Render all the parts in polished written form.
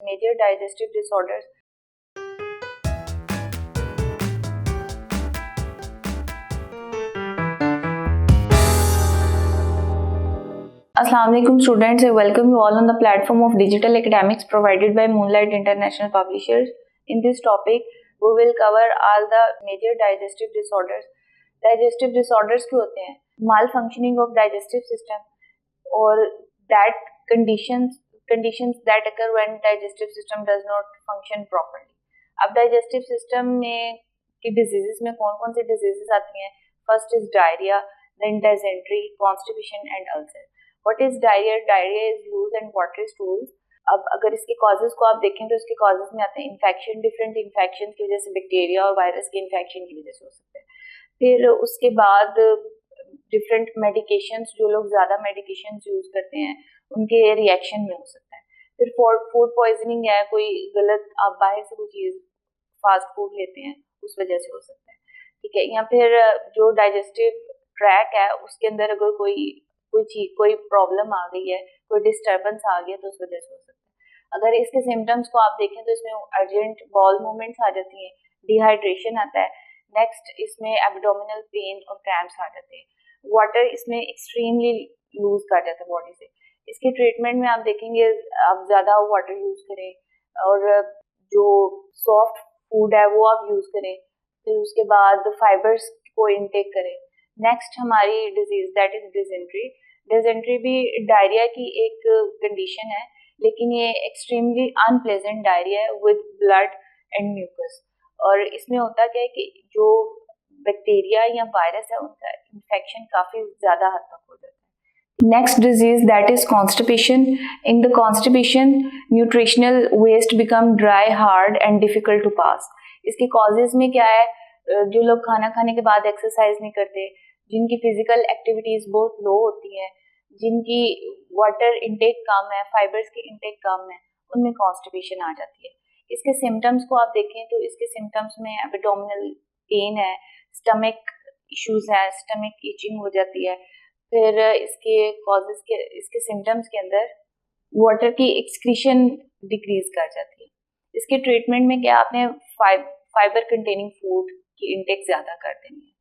major digestive disorders. Assalamu alaikum students, I welcome you all on the platform of digital academics provided by Moonlight International Publishers. In this topic, we will cover all the major digestive disorders. Digestive disorders क्या होते हैं? Malfunctioning of digestive system or that conditions that occur when digestive system does not function properly. अब digestive system में की diseases में कौन-कौन से diseases आती हैं? First is diarrhea, then dysentery, constipation and ulcer. What is diarrhea? Diarrhea is loose and watery stools. अब अगर इसके causes को आप देखें तो इसके causes में आते हैं infection, different infections की वजह से बैक्टीरिया और वायरस के infection की वजह से हो सकते हैं. फिर उसके बाद डिफरेंट मेडिकेशंस, जो लोग ज़्यादा मेडिकेशंस यूज़ करते हैं उनके रिएक्शन में हो सकता है. फिर फूड पॉइजनिंग है, कोई गलत आप बाहर से कोई चीज़ फास्ट फूड लेते हैं उस वजह से हो सकता है. ठीक है. या फिर जो डाइजेस्टिव ट्रैक है उसके अंदर अगर कोई प्रॉब्लम आ गई है, कोई डिस्टर्बेंस आ गया तो उस वजह से हो सकता है. अगर इसके सिम्टम्स को आप देखें तो इसमें अर्जेंट बॉल मूवमेंट्स आ जाती हैं, डिहाइड्रेशन आता है. नेक्स्ट इसमें एब्डोमिनल पेन और क्रैम्प्स आ जाते हैं. वाटर इसमें एक्सट्रीमली लूज कर जाता है बॉडी से. इसके ट्रीटमेंट में आप देखेंगे आप ज़्यादा वाटर यूज़ करें और जो सॉफ्ट फूड है वो आप यूज़ करें. फिर उसके बाद फाइबर्स को इनटेक करें. नेक्स्ट हमारी disease that is dysentery. Dysentery भी डायरिया की एक कंडीशन है, लेकिन ये एक्सट्रीमली अनप्लेजेंट डायरिया है विद ब्लड एंड म्यूकस. और इसमें होता क्या है कि जो बैक्टीरिया या वायरस है उनका इन्फेक्शन काफ़ी ज़्यादा हद तक हो जाता है. Next disease that is constipation. In the constipation nutritional waste become dry, hard and difficult to pass. इसके कॉजेज में क्या है? जो लोग खाना खाने के बाद एक्सरसाइज नहीं करते, जिनकी फिजिकल एक्टिविटीज बहुत लो होती हैं, जिनकी वाटर इनटेक कम है, फाइबर्स की इनटेक कम है, उनमें कॉन्स्टिपेशन आ जाती है. इसके सिम्टम्स को आप देखें तो इसके सिम्टम्स में एब्डोमिनल पेन है, स्टमक इश्यूज है, स्टमक इचिंग हो जाती है. फिर इसके सिम्टम्स के अंदर वाटर की एक्सक्रीशन डिक्रीज कर जाती है. इसके ट्रीटमेंट में क्या आपने फाइबर कंटेनिंग फूड की इनटेक ज़्यादा कर देनी है.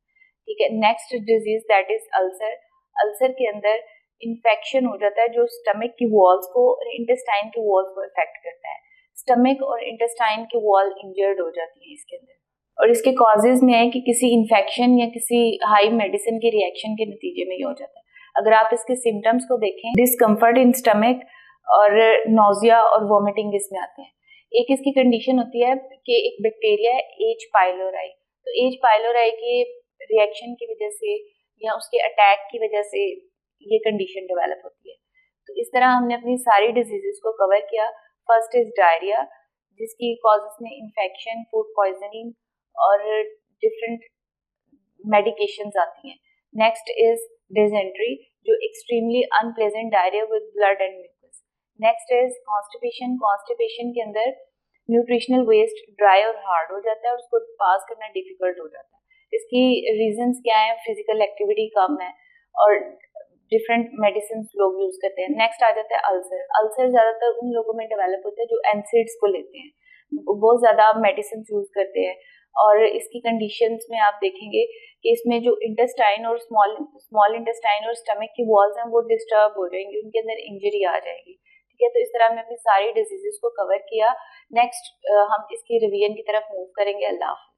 ठीक है. Next disease that is ulcer. Ulcer के अंदर इन्फेक्शन हो जाता है जो स्टमक की वॉल्स को और इंटेस्टाइन की वॉल्स को इफेक्ट करता है. स्टमक और इंटेस्टाइन की वॉल इंजर्ड हो जाती है इसके अंदर. और इसके कॉजेज में है कि किसी इन्फेक्शन या किसी हाई मेडिसिन के रिएक्शन के नतीजे में ये हो जाता है. अगर आप इसके सिम्टम्स को देखें, डिस्कम्फर्ट इन स्टमक और नोजिया और वॉमिटिंग इसमें आते हैं. एक इसकी कंडीशन होती है कि एक बैक्टीरिया है एच पाइलोराई. तो एच पाइलोराई के रिएक्शन की वजह से या उसके अटैक की वजह से ये कंडीशन डेवलप होती है. तो इस तरह हमने अपनी सारी डिजीजेस को कवर किया. फर्स्ट इज डायरिया, जिसकी कॉजेस में इन्फेक्शन, फूड पॉइजनिंग और डिफरेंट मेडिकेशंस आती हैं. नेक्स्ट इज डिसेंट्री, जो extremely unpleasant diarrhoea with blood and mucus. Next is constipation. Constipation के अंदर न्यूट्रिशनल वेस्ट ड्राई और हार्ड हो जाता है और उसको पास करना डिफिकल्ट हो जाता है. इसकी रीजंस क्या है? फिजिकल एक्टिविटी कम है और डिफरेंट मेडिसिन लोग यूज करते हैं. नेक्स्ट आ जाता है अल्सर. अल्सर ज़्यादातर उन लोगों में डेवलप होता है जो एनसिड्स को लेते हैं, बहुत ज़्यादा मेडिसिन यूज करते हैं. और इसकी कंडीशंस में आप देखेंगे कि इसमें जो इंटेस्टाइन और स्मॉल इंटेस्टाइन और स्टमक की वॉल्स हैं वो डिस्टर्ब हो जाएंगी, उनके अंदर इंजरी आ जाएगी. ठीक है. तो इस तरह हमने अपनी सारी डिजीजेस को कवर किया. नेक्स्ट हम इसकी रिवीजन की तरफ मूव करेंगे. अल्लाह हाफ़िज़.